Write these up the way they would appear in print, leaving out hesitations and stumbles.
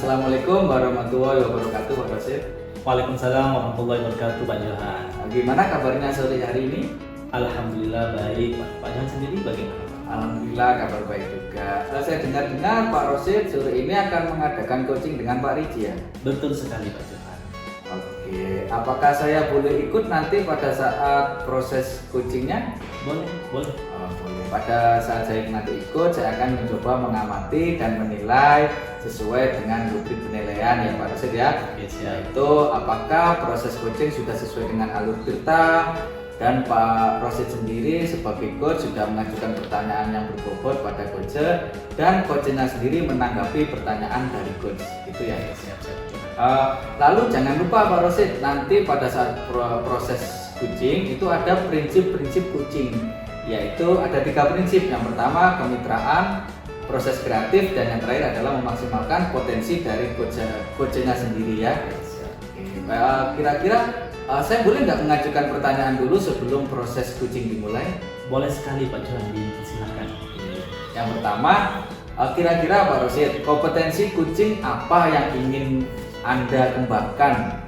Assalamualaikum warahmatullahi wabarakatuh, Pak Rosid. Waalaikumsalam warahmatullahi wabarakatuh, Pak Johan. Gimana kabarnya sore hari ini? Alhamdulillah baik, Pak. Pak Johan sendiri bagaimana? Alhamdulillah kabar baik juga. Saya dengar-dengar Pak Rosid sore ini akan mengadakan coaching dengan Pak Riji ya? Betul sekali, Pak Johan. Oke, apakah saya boleh ikut nanti pada saat proses coachingnya? Boleh. Boleh. Pada saat saya nanti ikut, saya akan mencoba mengamati dan menilai sesuai dengan rubrik penilaian ya Pak Rosid ya. Yes, Yaitu apakah proses coaching sudah sesuai dengan alur cerita, dan Pak Rosid sendiri sebagai coach sudah mengajukan pertanyaan yang berbobot pada coach, dan coachnya sendiri menanggapi pertanyaan dari coach. Itu ya. Siap. Lalu jangan lupa Pak Rosid, nanti pada saat proses coaching itu ada prinsip-prinsip coaching, yaitu ada 3 prinsip. Yang pertama kemitraan, proses kreatif, dan yang terakhir adalah memaksimalkan potensi dari coachnya sendiri ya. Kira-kira saya boleh nggak mengajukan pertanyaan dulu sebelum proses coaching dimulai? Boleh sekali, Pak Johan, silakan. Yang pertama, kira-kira Pak Rosid, kompetensi coaching apa yang ingin Anda kembangkan?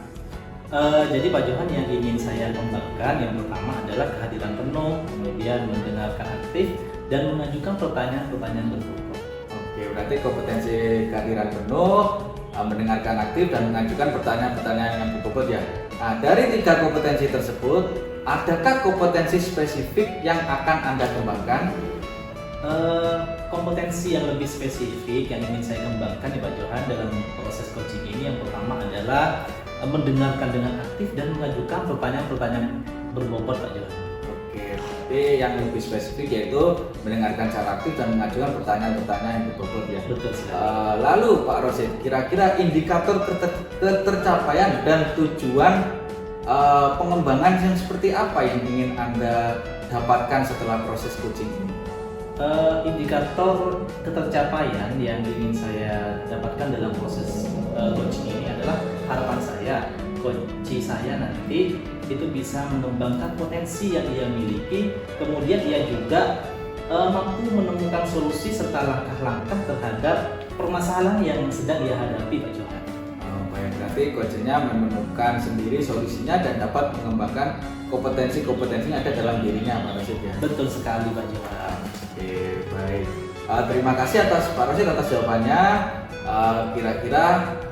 Jadi Pak Johan, yang ingin saya kembangkan yang pertama adalah kehadiran penuh, kemudian mendengarkan aktif, dan mengajukan pertanyaan-pertanyaan berbobot. Oke, berarti kompetensi kehadiran penuh, mendengarkan aktif, dan mengajukan pertanyaan-pertanyaan yang berbobot ya. Nah, dari 3 kompetensi tersebut, adakah kompetensi spesifik yang akan Anda kembangkan? Kompetensi yang lebih spesifik yang ingin saya kembangkan ya Pak Johan dalam proses coaching ini yang pertama adalah mendengarkan dengan aktif dan mengajukan pertanyaan-pertanyaan berbobot, Pak Johan. Oke, tapi yang lebih spesifik yaitu mendengarkan secara aktif dan mengajukan pertanyaan-pertanyaan yang berbobot ya. Betul sekali. Lalu Pak Rosid, kira-kira indikator ketercapaian dan tujuan pengembangan yang seperti apa yang ingin Anda dapatkan setelah proses coaching ini? Indikator ketercapaian yang ingin saya dapatkan dalam proses coaching ini adalah harapan saya, coach saya nanti itu bisa mengembangkan potensi yang ia miliki, kemudian ia juga mampu menemukan solusi serta langkah-langkah terhadap permasalahan yang sedang ia hadapi, Pak Johan. Baik, berarti coachnya menemukan sendiri solusinya dan dapat mengembangkan kompetensi-kompetensi yang ada dalam dirinya, Pak Rosid ya. Betul sekali, Pak Johan. Oke, baik. Terima kasih atas Pak Rosid atas jawabannya. Kira-kira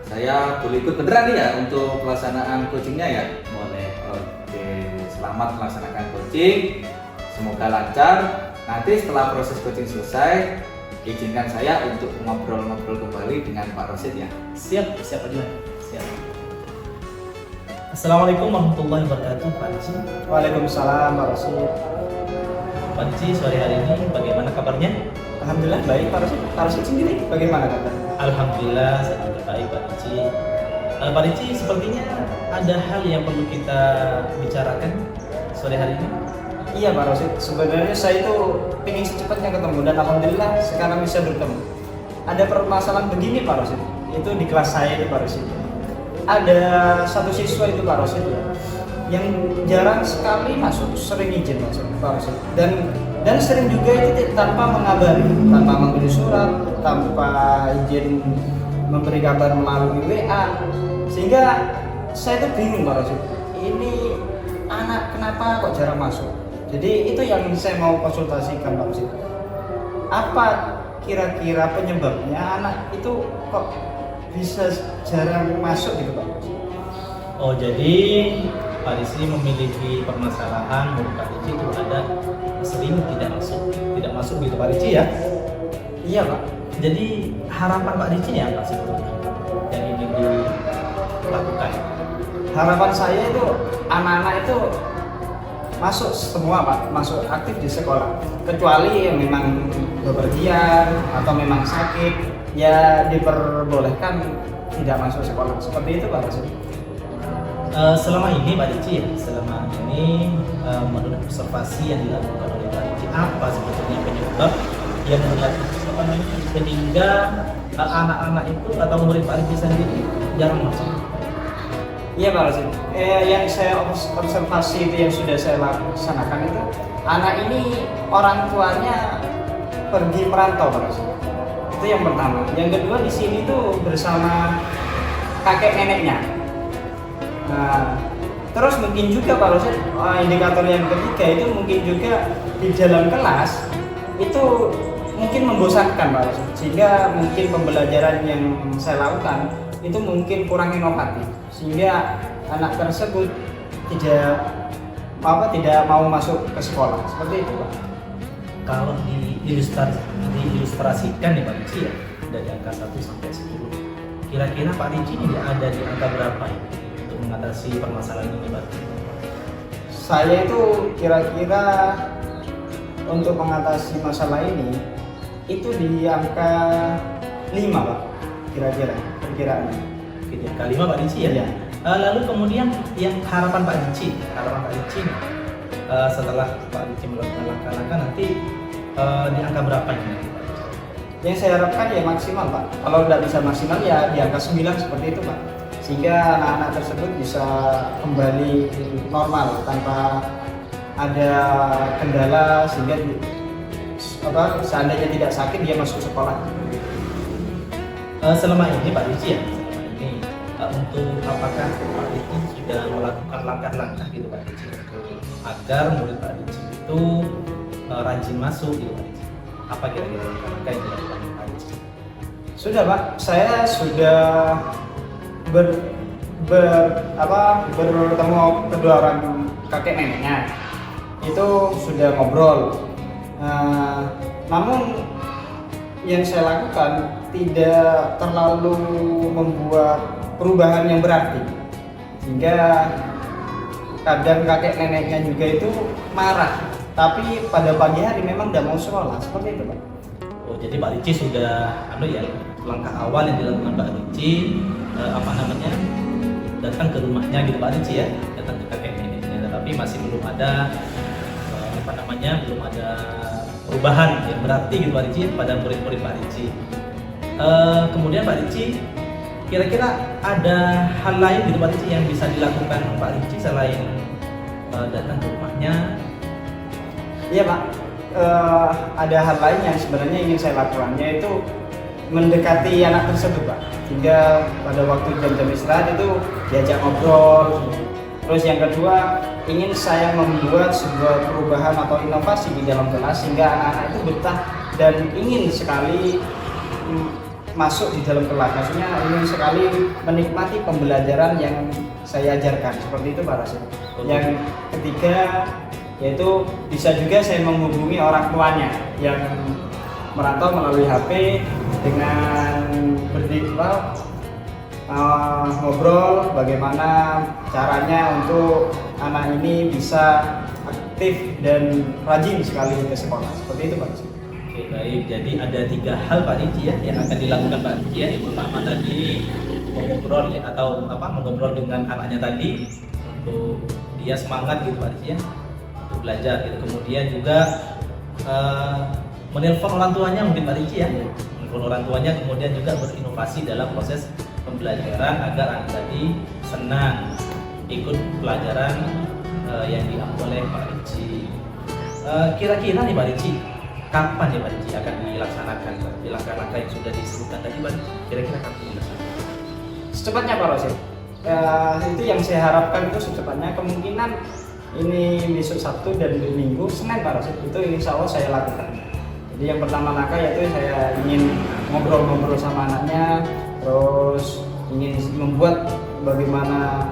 saya boleh ikut beneran nih ya untuk pelaksanaan coachingnya ya? Boleh. Oke, selamat melaksanakan coaching. Semoga lancar. Nanti setelah proses coaching selesai, izinkan saya untuk ngobrol-ngobrol kembali dengan Pak Rosid ya. Siap Pak Johan. Siap. Assalamualaikum warahmatullahi wabarakatuh, Pak Riji. Waalaikumsalam Pak Rosid. Pak Riji, sore hari ini bagaimana kabarnya? Alhamdulillah baik Pak Rosid. Pak Rosid sendiri bagaimana kabar? Alhamdulillah saya juga baik, Pak Riji. Pak Riji, sepertinya ada hal yang perlu kita bicarakan sore hari ini. Iya Pak Rosid, sebenarnya saya itu ingin secepatnya ketemu dan alhamdulillah sekarang bisa bertemu. Ada permasalahan begini Pak Rosid, itu di kelas saya itu Pak Rosid. Ada satu siswa itu Pak Rosid yang jarang sekali masuk, sering izin masuk Pak Rosid, dan sering juga itu tanpa mengabari, tanpa mengirim surat, tanpa izin memberi kabar melalui WA, sehingga saya tuh bingung Pak Rosid, ini anak kenapa kok jarang masuk. Jadi itu yang saya mau konsultasikan Pak Rosid. Apa kira-kira penyebabnya anak itu kok bisa jarang masuk gitu Pak Rosid? Oh, jadi Pak Riji memiliki permasalahan menurut Pak Riji itu ada sering tidak masuk gitu Pak Riji ya? Iya Pak. Jadi harapan Pak Riji ya apa sebetulnya yang ingin dilakukan? Harapan saya itu anak-anak itu masuk semua Pak, masuk aktif di sekolah, kecuali yang memang bepergian atau memang sakit ya diperbolehkan tidak masuk sekolah, seperti itu Pak Rosid. Selama ini Pak Riji, menurut observasi yang dilakukan oleh Pak Riji, apa sebetulnya penyebab yang sehingga anak-anak itu atau murid Pak Riji sendiri jarang masuk? Iya Pak Rosid, yang saya observasi itu yang sudah saya laksanakan itu anak ini orang tuanya pergi merantau Pak Rosid. Itu yang pertama. Yang kedua di sini tuh bersama kakek neneknya. Nah, terus mungkin juga Pak Rosid, indikator yang ketiga itu mungkin juga di dalam kelas itu mungkin membosankan Pak Rosid, sehingga mungkin pembelajaran yang saya lakukan itu mungkin kurang inovatif, sehingga anak tersebut tidak mau masuk ke sekolah. Seperti itu Pak. Kalau diilustrasikan nih Pak Ricci ya, dari angka 1 sampai 10, kira-kira Pak Ricci ini ada di angka berapa ya untuk mengatasi permasalahan ini Pak? Saya itu kira-kira untuk mengatasi masalah ini itu di angka 5 Pak, kira-kira perkiraannya. Oke, di angka 5 Pak Ricci ya? Iya. Lalu kemudian yang harapan Pak Ricci nih, setelah Pak Ricci melakukan langkah-langkah nanti di angka berapa ini nanti Pak Ricci? Yang saya harapkan ya maksimal Pak. Kalau tidak bisa maksimal ya di angka 9 seperti itu Pak. Sehingga anak-anak tersebut bisa kembali normal tanpa ada kendala, sehingga seandainya tidak sakit dia masuk sekolah. Selama ini Pak Ricci ya, untuk apakah Pak Ricci sudah melakukan langkah-langkah gitu Pak Ricci agar murid Pak Ricci itu rajin masuk gitu Pak Ricci? Apa kira-kira langkah-langkah yang dilakukan Pak Ricci? Sudah Pak, saya sudah bertemu kedua orang kakek neneknya. Itu sudah ngobrol. Namun yang saya lakukan tidak terlalu membuat perubahan yang berarti, sehingga kadang kakek neneknya juga itu marah, tapi pada pagi hari memang tidak mau sekolah. Seperti itu Pak. Oh, jadi Pak Ricci sudah langkah awal yang dilakukan Pak Ricci datang ke rumahnya gitu Pak Ricci ya, datang ke kakek neneknya, tetapi masih belum ada belum ada perubahan yang berarti gitu Pak Ricci pada murid-murid Pak Ricci. Kemudian Pak Ricci, kira-kira ada hal lain gitu Pak Ricci yang bisa dilakukan Pak Ricci selain datang ke rumahnya? Iya Pak, ada hal lain yang sebenarnya ingin saya lakukan, yaitu mendekati anak tersebut Pak, sehingga pada waktu jam-jam istirahat itu diajak ngobrol. Terus yang kedua, ingin saya membuat sebuah perubahan atau inovasi di dalam kelas, sehingga anak-anak itu betah dan ingin sekali masuk di dalam kelas. Maksudnya ingin sekali menikmati pembelajaran yang saya ajarkan. Seperti itu Pak Rasid. Yang ketiga, yaitu bisa juga saya menghubungi orang tuanya yang merantau melalui HP dengan ngobrol bagaimana caranya untuk anak ini bisa aktif dan rajin sekali ke sekolah. Seperti itu Pak Ricci. Oke, baik. Jadi ada 3 hal Pak Ricci ya yang akan dilakukan Pak Ricci ya. Yang pertama tadi mengobrol dengan anaknya tadi untuk dia semangat gitu Pak Ricci ya untuk belajar gitu. Kemudian juga menelpon orang tuanya mungkin Pak Ricci ya. Menelpon orang tuanya, kemudian juga berinovasi dalam proses pembelajaran agar anak tadi senang ikut pelajaran yang diambil oleh Pak Ricci. Kira-kira nih Pak Ricci, kapan ya Pak Ricci akan dilaksanakan di langkah-langkah yang sudah disebutkan tadi Pak? Kira-kira kapan dilaksanakan? Secepatnya Pak Rosid. Itu yang saya harapkan itu secepatnya. Kemungkinan ini besok Sabtu dan Minggu, Senin Pak Rosid. Itu insya Allah saya lakukan. Jadi yang pertama langkah yaitu saya ingin ngobrol-ngobrol sama anaknya, terus ingin membuat bagaimana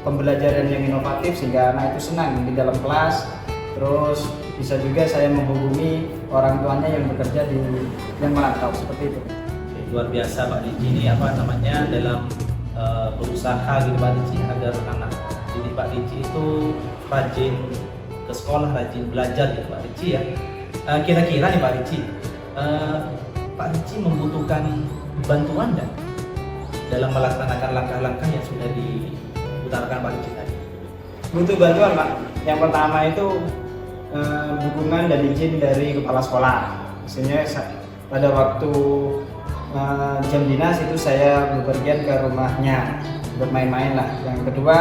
pembelajaran yang inovatif sehingga anak itu senang di dalam kelas. Terus bisa juga saya menghubungi orang tuanya yang bekerja yang merantau. Seperti itu. Oke, luar biasa Pak Ricci ini dalam berusaha gitu Pak Ricci agar anak didik Pak Ricci itu rajin ke sekolah, rajin belajar gitu Pak Ricci ya. Kira-kira nih Pak Ricci, Pak Ricci membutuhkan bantuan nggak dalam melaksanakan langkah-langkah yang sudah diutarakan Pak Ricci tadi? Butuh bantuan Pak. Yang pertama itu dukungan dan izin dari kepala sekolah. Maksudnya pada waktu jam dinas itu saya bepergian ke rumahnya bermain-main lah. Yang kedua,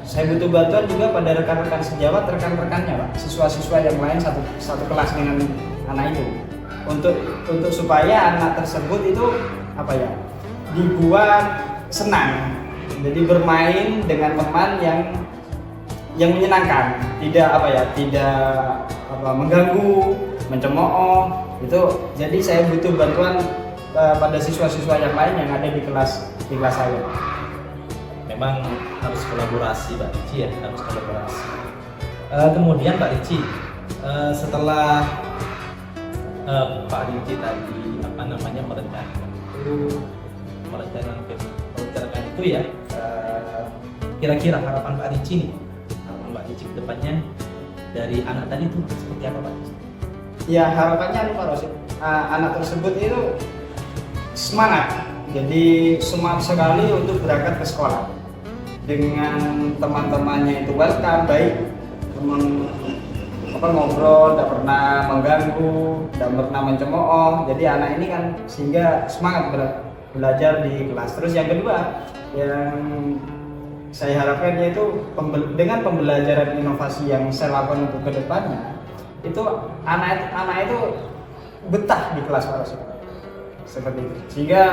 saya butuh bantuan juga pada rekan-rekan sejawat, rekan-rekannya Pak, siswa-siswa yang lain satu kelas dengan anak itu. untuk supaya anak tersebut itu apa ya, dibuat senang, jadi bermain dengan teman yang menyenangkan, tidak apa ya, tidak apa mengganggu, mencemooh itu. Jadi saya butuh bantuan pada siswa-siswa yang lain yang ada di kelas saya. Memang harus kolaborasi Pak Ricci ya, harus kolaborasi. Kemudian Pak Ricci, setelah Pak Ricci tadi merencanakan itu ya, kira-kira harapan Pak Ricci nih, harapan Pak Ricci ke depannya dari anak tadi itu seperti apa Pak Ricci? Ya harapannya Pak Rosid, anak tersebut itu semangat, jadi semangat sekali untuk berangkat ke sekolah dengan teman-temannya itu welcome, baik teman ngobrol, tidak pernah mengganggu, tidak pernah mencemooh. Jadi anak ini kan sehingga semangat belajar di kelas. Terus yang kedua yang saya harapkan yaitu dengan pembelajaran inovasi yang saya lakukan untuk kedepannya, itu anak itu betah di kelas Pak Rosid. Seperti itu, sehingga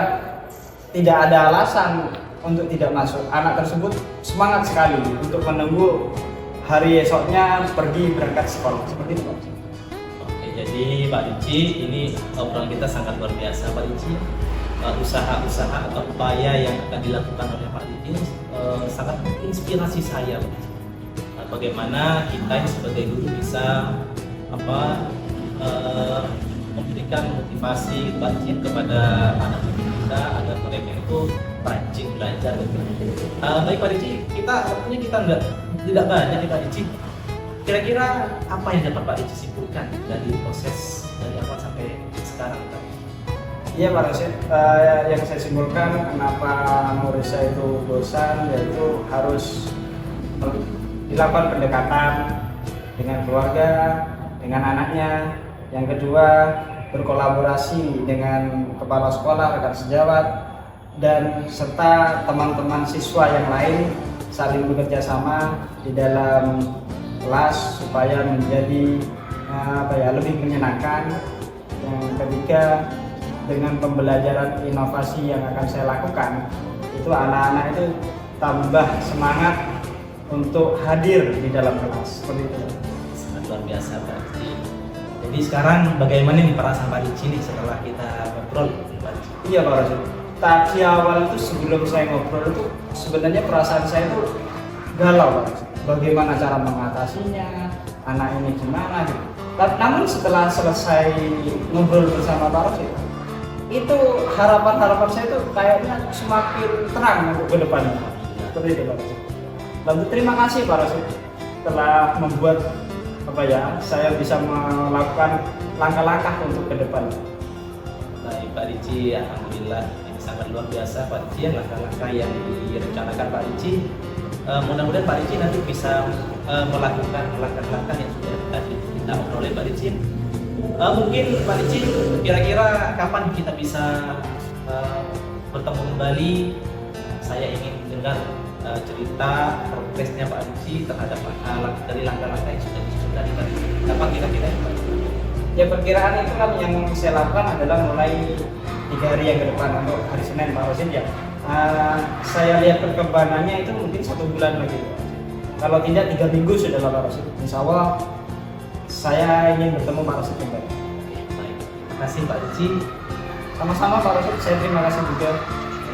tidak ada alasan untuk tidak masuk. Anak tersebut semangat sekali untuk menunggu hari esoknya pergi berangkat sekolah. Seperti itu Pak. Oke, jadi Pak Ricci, ini obrolan kita sangat luar biasa Pak Ricci. Usaha-usaha atau upaya yang akan dilakukan oleh Pak Ricci sangat menginspirasi saya Pak Ricci. Bagaimana kita sebagai guru bisa memberikan motivasi batin kepada anak kita agar mereka itu rajin belajar. Baik Pak Ricci, waktunya kita tidak banyak nih Pak Ricci. Kira-kira apa yang dapat Pak Ricci simpulkan dari proses dari awal sampai sekarang Pak? Iya Pak Rosid, yang saya simpulkan kenapa murid saya itu bosan, yaitu harus dilakukan pendekatan dengan keluarga, dengan anaknya. Yang kedua, berkolaborasi dengan kepala sekolah, rekan sejawat, dan serta teman-teman siswa yang lain saling bekerja sama di dalam kelas supaya menjadi lebih menyenangkan. Yang ketiga, dengan pembelajaran inovasi yang akan saya lakukan, itu anak-anak itu tambah semangat untuk hadir di dalam kelas. Seperti itu. Sangat luar biasa Pak Ricci. Jadi sekarang bagaimana nih perasaan Pak Ricci nih setelah kita ngobrol Pak Ricci? Iya Pak Rosid. Tadi awal itu sebelum saya ngobrol itu sebenarnya perasaan saya itu galau Pak Rosid. Bagaimana cara mengatasinya, anak ini gimana gitu. Namun setelah selesai ngobrol bersama Pak Rosid, itu harapan saya itu kayaknya semakin terang untuk ke depannya. Seperti itu Pak Rosid. Lalu terima kasih Pak Rosid telah membuat saya bisa melakukan langkah-langkah untuk ke depan. Baik Pak Ricci, alhamdulillah ini sangat luar biasa Pak Ricci, langkah-langkah yang direncanakan Pak Ricci. Mudah-mudahan Pak Ricci nanti bisa melakukan langkah-langkah yang sudah tadi kita obrolin Pak Ricci. Mungkin Pak Ricci, kira-kira kapan kita bisa bertemu kembali? Saya ingin dengar cerita progresnya Pak Ricci terhadap dari langkah-langkah yang sudah disusun tadi. Kapan kira-kira Pak? Ya perkiraan itu kan yang saya lakukan adalah mulai 3 hari yang ke depan untuk hari Senin Pak Rosid ya. Saya lihat perkembangannya itu mungkin 1 bulan lagi. Kalau tidak 3 minggu sudah Pak Rosid. Insya Allah saya ingin bertemu Pak Rosid kembali. Baik, terima kasih Pak Ricci. Sama-sama Pak Rosid, saya terima kasih juga.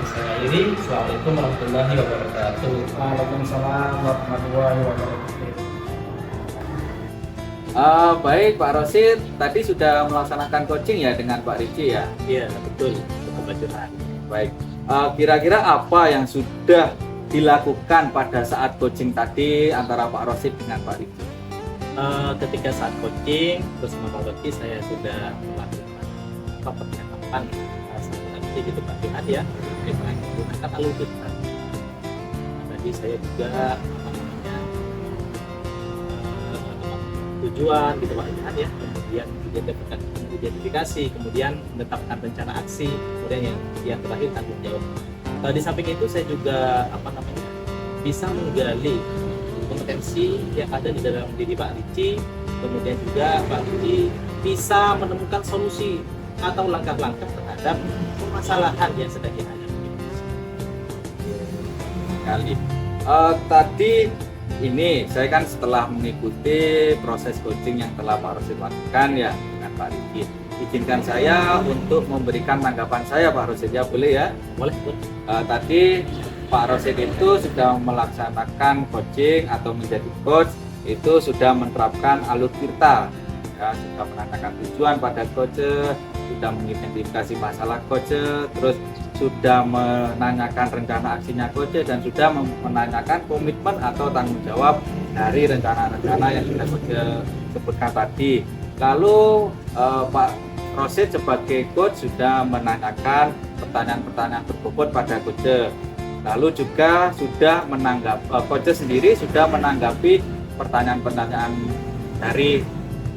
Saya akhiri. Assalamualaikum warahmatullahi wabarakatuh. Waalaikumsalam warahmatullahi wabarakatuh. Baik Pak Rosid, tadi sudah melaksanakan coaching ya dengan Pak Ricci ya? Iya betul, untuk pelajaran. Baik, kira-kira apa yang sudah dilakukan pada saat coaching tadi antara Pak Rosid dengan Pak Ricci? Ketika saat coaching bersama Pak Ricci, saya sudah melakukan percakapan nanti di tempat lihat ya, dengan menggunakan alur. Tadi saya juga tujuan gitu Pak lihat ya, kemudian identifikasi, kemudian menetapkan rencana aksi, kemudian yang terakhir tanggung jawab. Di samping itu saya juga bisa menggali kompetensi yang ada di dalam diri Pak Ricci kemudian juga Pak Ricci bisa menemukan solusi atau langkah-langkah terhadap permasalahan yang sedang dihadapi. Kali. Tadi ini saya kan setelah mengikuti proses coaching yang telah Pak Rosid lakukan ya dengan Pak Ricci. Izinkan saya untuk memberikan tanggapan saya Pak Rosid, ya boleh ya? Boleh. Tadi Pak Rosid itu sudah melaksanakan coaching atau menjadi coach, itu sudah menerapkan alur tirta, ya, sudah menanyakan tujuan pada coach, sudah mengidentifikasi masalah coach, terus sudah menanyakan rencana aksinya coach, dan sudah menanyakan komitmen atau tanggung jawab dari rencana-rencana yang sudah coach sebutkan tadi. Lalu Pak Rosid sebagai coach sudah menanyakan pertanyaan-pertanyaan berbobot pada coach. Lalu juga sudah coach sendiri sudah menanggapi pertanyaan-pertanyaan dari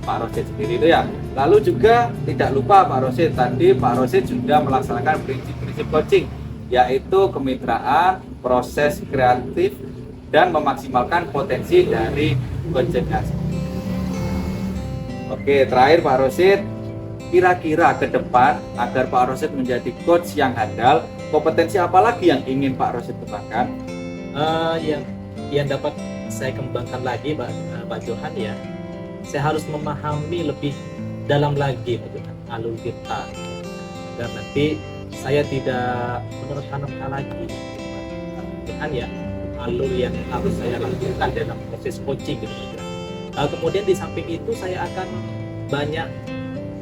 Pak Rosid sendiri itu ya. Lalu juga tidak lupa Pak Rosid, tadi Pak Rosid sudah melaksanakan prinsip-prinsip coaching, yaitu kemitraan, proses kreatif, dan memaksimalkan potensi dari coachingnya. Oke, terakhir Pak Rosid, kira-kira ke depan agar Pak Rosid menjadi coach yang handal, kompetensi apa lagi yang ingin Pak Rosid kembangkan? Yang dapat saya kembangkan lagi Pak Johan ya, saya harus memahami lebih dalam lagi Pak Johan alur tirta, agar nanti saya tidak menerka-nerka lagi Johan ya alur yang harus saya lakukan dalam proses coaching gitu Pak Johan. Kemudian di samping itu saya akan banyak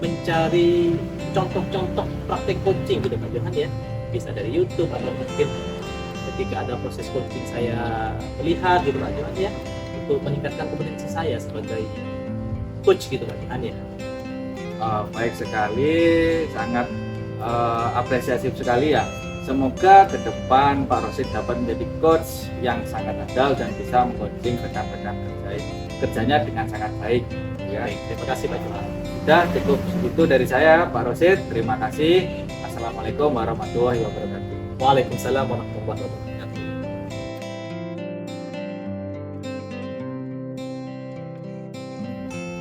mencari contoh-contoh praktik coaching gitu Pak Johan ya, bisa dari YouTube atau mungkin ketika ada proses coaching saya melihat gitu Pak Johan ya, untuk meningkatkan kompetensi saya sebagai coach gitu Pak Johan ya. Baik sekali, sangat apresiatif sekali ya. Semoga ke depan Pak Rosid dapat menjadi coach yang sangat handal dan bisa mengcoaching rekan-rekan kerjanya dengan sangat baik ya. Baik, terima kasih Pak Johan. Sudah cukup itu dari saya Pak Rosid, terima kasih. Assalamualaikum warahmatullahi wabarakatuh. Waalaikumsalam warahmatullahi wabarakatuh.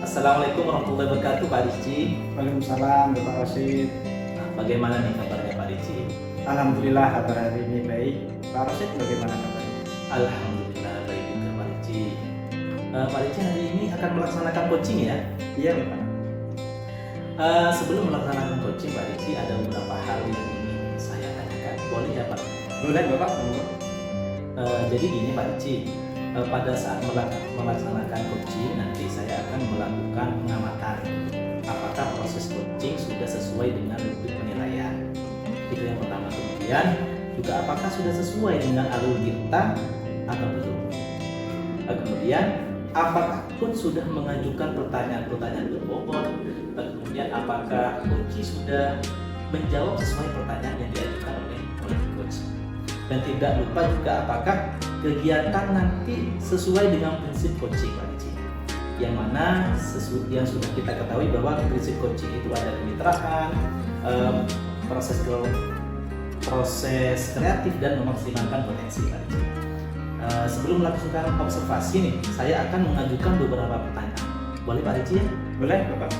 Assalamualaikum warahmatullahi wabarakatuh Pak Ricci. Waalaikumsalam Bapak Rosid. Nah, bagaimana nih kabarnya Pak Ricci? Alhamdulillah kabar hari ini baik. Pak Rosid bagaimana kabarnya? Alhamdulillah baik juga Pak Ricci. Pak Ricci hari ini akan melaksanakan coaching ya? Iya Bapak. Sebelum melaksanakan coaching Pak Ricci, ada beberapa hal yang ingin saya tanyakan. Boleh ya Pak? Boleh Bapak. Jadi gini Pak Ricci, pada saat melaksanakan coaching nanti saya akan melakukan pengamatan apakah proses coaching sudah sesuai dengan rubrik penilaian. Itu yang pertama. Kemudian juga apakah sudah sesuai dengan alur tirta atau belum. Kemudian apakah coach sudah mengajukan pertanyaan-pertanyaan berbobot. Kemudian apakah coach sudah menjawab sesuai pertanyaan yang diajukan oleh coach. Dan tidak lupa juga apakah kegiatan nanti sesuai dengan prinsip coaching Pak Ricci, yang mana yang sudah kita ketahui bahwa prinsip coaching itu ada kemitraan, proses kreatif dan memaksimalkan potensi Pak Ricci. Sebelum melakukan observasi nih, saya akan mengajukan beberapa pertanyaan. Boleh Pak Ricci ya? Boleh Bapak.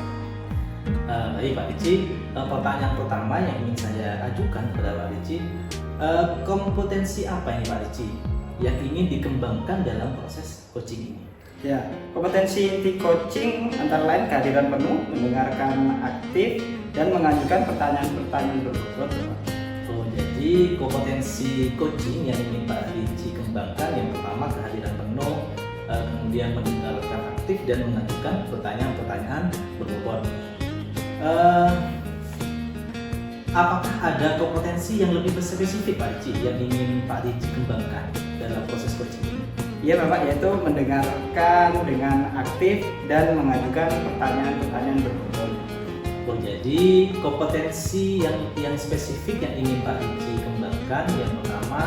Baik Pak Ricci, pertanyaan pertama yang ingin saya ajukan kepada Pak Ricci, kompetensi apa ini Pak Ricci yang ingin dikembangkan dalam proses coaching ini? Ya, kompetensi inti coaching antara lain kehadiran penuh, mendengarkan aktif, dan mengajukan pertanyaan-pertanyaan berbobot. Oh, jadi kompetensi coaching yang ingin Pak Ricci kembangkan yang pertama kehadiran penuh, kemudian mendengarkan aktif dan mengajukan pertanyaan-pertanyaan berbobot. Apakah ada kompetensi yang lebih spesifik Pak Ricci yang ingin Pak Ricci kembangkan dalam proses coaching ini? Iya Bapak, yaitu mendengarkan dengan aktif dan mengajukan pertanyaan-pertanyaan berbobot. Oh, jadi kompetensi yang spesifik yang ingin Pak Ricci kembangkan yang pertama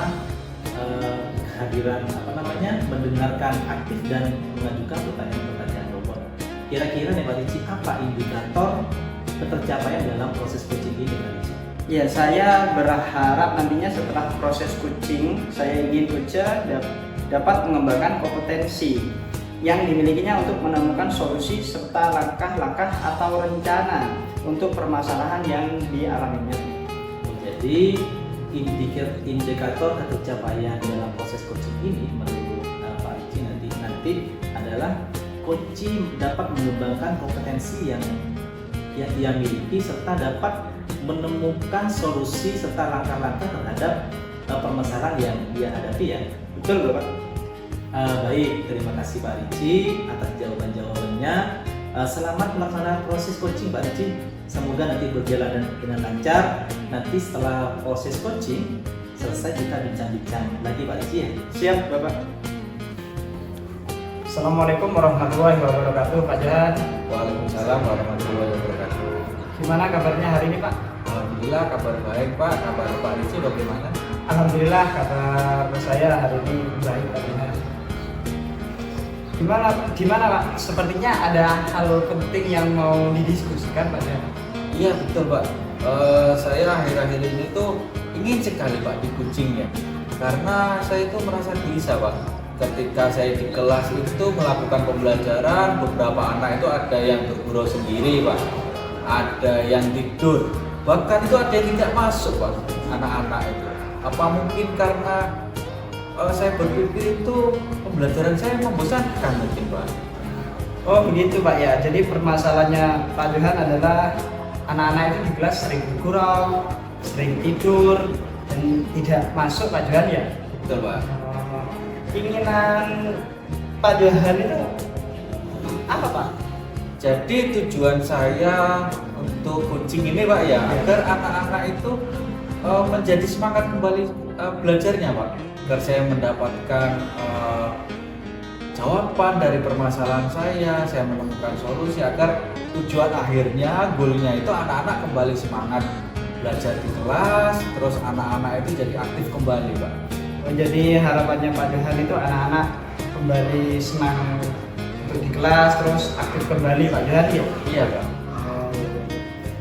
kehadiran mendengarkan aktif dan mengajukan pertanyaan-pertanyaan berbobot. Kira-kira nih Pak Ricci, apa indikator ketercapaian dalam proses coaching ini Pak Ricci? Ya, saya berharap nantinya setelah proses coaching, saya ingin coach dapat mengembangkan kompetensi yang dimilikinya untuk menemukan solusi serta langkah-langkah atau rencana untuk permasalahan yang dialaminya. Jadi indikator pencapaian dalam proses coaching ini menurut Pak Ricci nanti adalah coaching dapat mengembangkan kompetensi yang ia miliki serta dapat menemukan solusi serta langkah-langkah terhadap permasalahan yang ia hadapi ya. Betul Bapak? Baik, terima kasih Pak Ricci atas jawabannya. Selamat melaksanakan proses coaching Pak Ricci. Semoga nanti berjalan dengan lancar. Nanti setelah proses coaching selesai kita bincang-bincang lagi Pak Ricci ya. Siap Bapak. Assalamualaikum warahmatullahi wabarakatuh Pak Johan. Waalaikumsalam warahmatullahi wabarakatuh. Gimana kabarnya hari ini Pak? Alhamdulillah kabar baik Pak. Kabar Pak Ricci bagaimana? Alhamdulillah kabar saya hari ini baik Pak Johan. Gimana Pak? Sepertinya ada hal penting yang mau didiskusikan Pak Johan. Iya betul Pak. Saya akhir-akhir ini tuh ingin sekali Pak di coaching ya. Karena saya itu merasa gelisah Pak. Ketika saya di kelas itu melakukan pembelajaran, beberapa anak itu ada yang bergurau sendiri Pak, ada yang tidur, bahkan itu ada yang tidak masuk Pak, anak-anak itu. Apa mungkin karena saya berpikir itu pembelajaran saya membosankan mungkin Pak? Oh begitu Pak ya, jadi permasalahannya Pak Johan adalah anak-anak itu di kelas sering bergurau, sering tidur, dan tidak masuk Pak Johan ya? Betul Pak. Keinginan Pak Johan itu apa Pak? Jadi tujuan saya untuk coaching ini Pak ya, agar anak-anak itu menjadi semangat kembali belajarnya Pak, agar saya mendapatkan jawaban dari permasalahan saya menemukan solusi agar tujuan akhirnya, goalnya itu anak-anak kembali semangat belajar di kelas, terus anak-anak itu jadi aktif kembali Pak. Oh, jadi harapannya Pak Johan itu anak-anak kembali semangat untuk di kelas, terus aktif kembali Pak Johan ya? Iya Pak.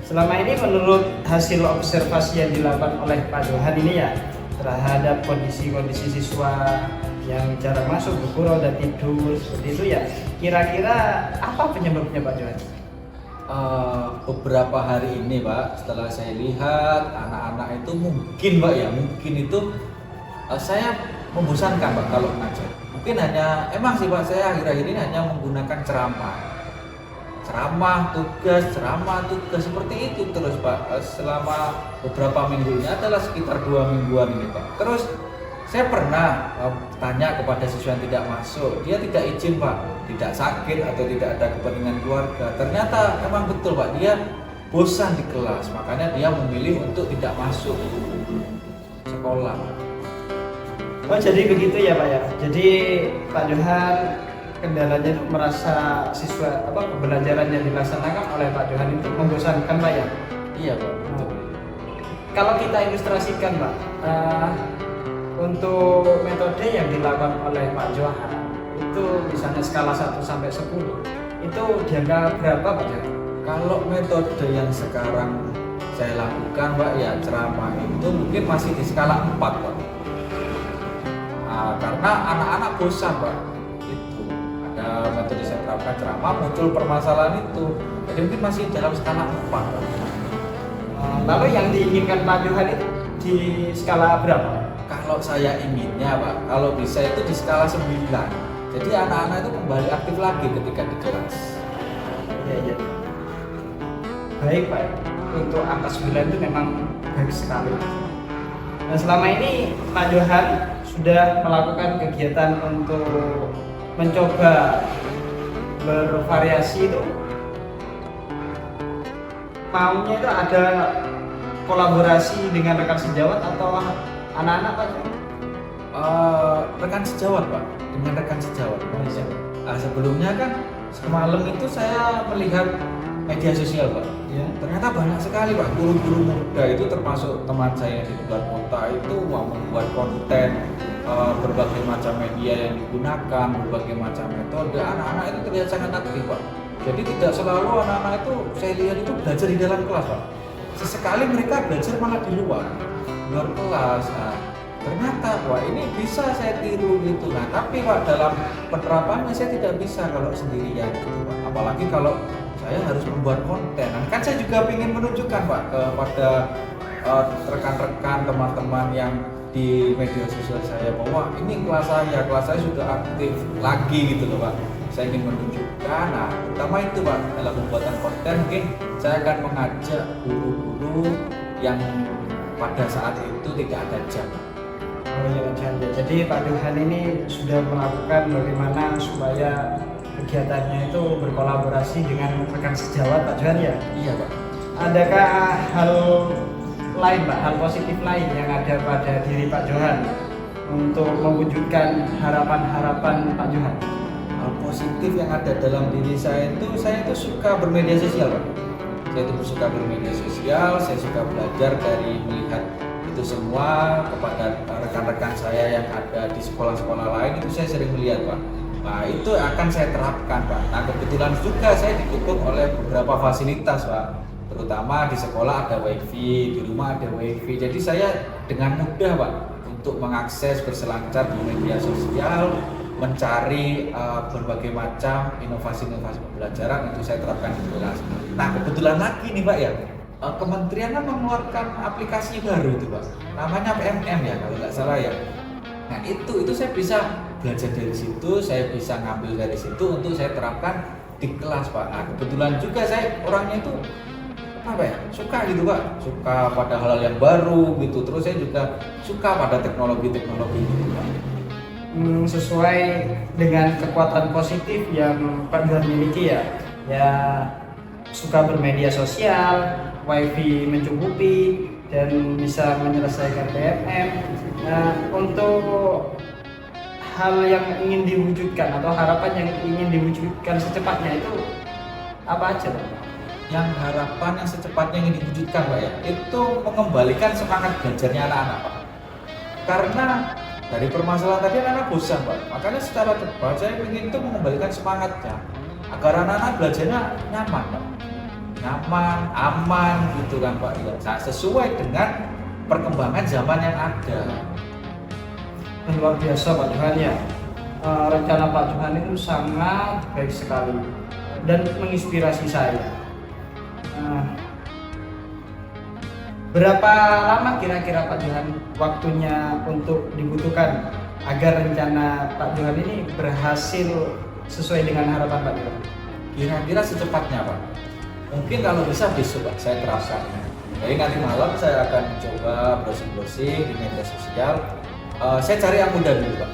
Selama ini menurut hasil observasi yang dilakukan oleh Pak Johan ini ya terhadap kondisi-kondisi siswa yang jarang masuk, bergurau dan tidur seperti itu ya, kira-kira apa penyebabnya Pak Johan? Beberapa hari ini Pak, setelah saya lihat anak-anak itu mungkin Pak ya, mungkin itu saya membosankan Pak kalau ngajar. Mungkin hanya, emang sih Pak, saya akhir-akhir ini hanya menggunakan ceramah tugas seperti itu terus Pak. Selama beberapa minggu ini adalah sekitar 2 mingguan ini Pak. Terus saya pernah tanya kepada siswa yang tidak masuk, dia tidak izin Pak, tidak sakit atau tidak ada kepentingan keluarga. Ternyata emang betul Pak, dia bosan di kelas, makanya dia memilih untuk tidak masuk sekolah. Oh jadi begitu ya Pak ya. Jadi Pak Johan kendalanya itu merasa siswa pembelajaran yang dilaksanakan oleh Pak Johan itu membosankan Pak ya. Iya Pak. Betul. Kalau kita ilustrasikan Pak, untuk metode yang dilakukan oleh Pak Johan itu misalnya skala 1 sampai 10 itu di angka berapa Pak Johan? Kalau metode yang sekarang saya lakukan Pak ya, ceramah itu mungkin masih di skala 4 Pak. Karena anak-anak bosan Pak, itu ada metode saya terapkan ceramah muncul permasalahan itu, jadi mungkin masih dalam skala 4 Pak. Lalu yang diinginkan Pak Johan itu di skala berapa? Kalau saya inginnya Pak, kalau bisa itu di skala 9, jadi anak-anak itu kembali aktif lagi ketika di kelas. Iya. Baik Pak, untuk angka 9 itu memang bagus sekali. Nah, selama ini Pak Johan sudah melakukan kegiatan untuk mencoba bervariasi itu, maunya itu ada kolaborasi dengan rekan sejawat atau anak-anak Pak? Rekan sejawat Pak, dengan rekan sejawat. Sebelumnya kan semalam itu saya melihat media sosial Pak. Ya, ternyata banyak sekali Pak guru-guru muda itu, termasuk teman saya di luar kota itu mau membuat konten berbagai macam media yang digunakan, berbagai macam metode. Anak-anak itu terlihat sangat aktif Pak. Jadi tidak selalu anak-anak itu saya lihat itu belajar di dalam kelas Pak. Sesekali mereka belajar malah di luar kelas. Nah, ternyata wah ini bisa saya tiru gitu. Nah tapi Pak dalam penerapannya saya tidak bisa kalau sendirian gitu, Pak. Apalagi kalau saya harus membuat konten. Nah, kan saya juga ingin menunjukkan Pak kepada rekan-rekan teman-teman yang di media sosial saya bahwa ini kelas saya sudah aktif lagi gitu loh Pak. Saya ingin menunjukkan, nah pertama itu Pak dalam pembuatan konten mungkin saya akan mengajak guru-guru yang pada saat itu tidak ada jam. Oh iya Pak Johan. Jadi Pak Johan ini sudah melakukan bagaimana supaya kegiatannya itu berkolaborasi dengan rekan sejawat Pak Johan ya? Iya Pak. Adakah hal lain Pak, hal positif lain yang ada pada diri Pak Johan untuk mewujudkan harapan-harapan Pak Johan? Hal positif yang ada dalam diri saya itu suka bermedia sosial Pak. Saya itu suka bermedia sosial, saya suka belajar dari melihat itu semua kepada rekan-rekan saya yang ada di sekolah-sekolah lain, itu saya sering melihat Pak. Nah itu akan saya terapkan Pak. Nah kebetulan juga saya didukung oleh beberapa fasilitas Pak, terutama di sekolah ada wifi, di rumah ada wifi, jadi saya dengan mudah Pak untuk mengakses berselancar di media sosial, mencari berbagai macam inovasi-inovasi pembelajaran itu saya terapkan di kelas. Nah kebetulan lagi nih Pak ya, kementerian kan mengeluarkan aplikasi baru itu Pak, namanya PMM ya kalau nggak salah ya. Nah itu saya bisa belajar dari situ, saya bisa ngambil dari situ untuk saya terapkan di kelas Pak. Nah kebetulan juga saya orangnya itu apa ya, suka gitu Pak, suka pada hal-hal yang baru gitu, terus saya juga suka pada teknologi-teknologi gitu Pak. Sesuai dengan kekuatan positif yang Pak Johan miliki ya suka bermedia sosial, wifi mencukupi, dan bisa menyelesaikan PMM. Nah, untuk hal yang ingin diwujudkan atau harapan yang ingin diwujudkan secepatnya itu apa aja Pak? Yang harapan yang secepatnya ingin diwujudkan Pak ya, itu mengembalikan semangat belajarnya anak-anak Pak. Karena dari permasalahan tadi anak-anak bosan Pak, makanya secara cepat saya ingin itu mengembalikan semangatnya agar anak-anak belajarnya nyaman Pak, nyaman, aman gitu kan Pak ya. Nah, sesuai dengan perkembangan zaman yang ada. Luar biasa Pak Johan ya. Rencana Pak Johan itu sangat baik sekali dan menginspirasi saya. Berapa lama kira-kira Pak Johan waktunya untuk dibutuhkan agar rencana Pak Johan ini berhasil sesuai dengan harapan Pak Johan? Kira-kira secepatnya Pak. Mungkin kalau bisa besok Pak saya terapkan. Jadi nanti malam saya akan mencoba browsing-browsing di media sosial. Saya cari yang mudah dulu Pak.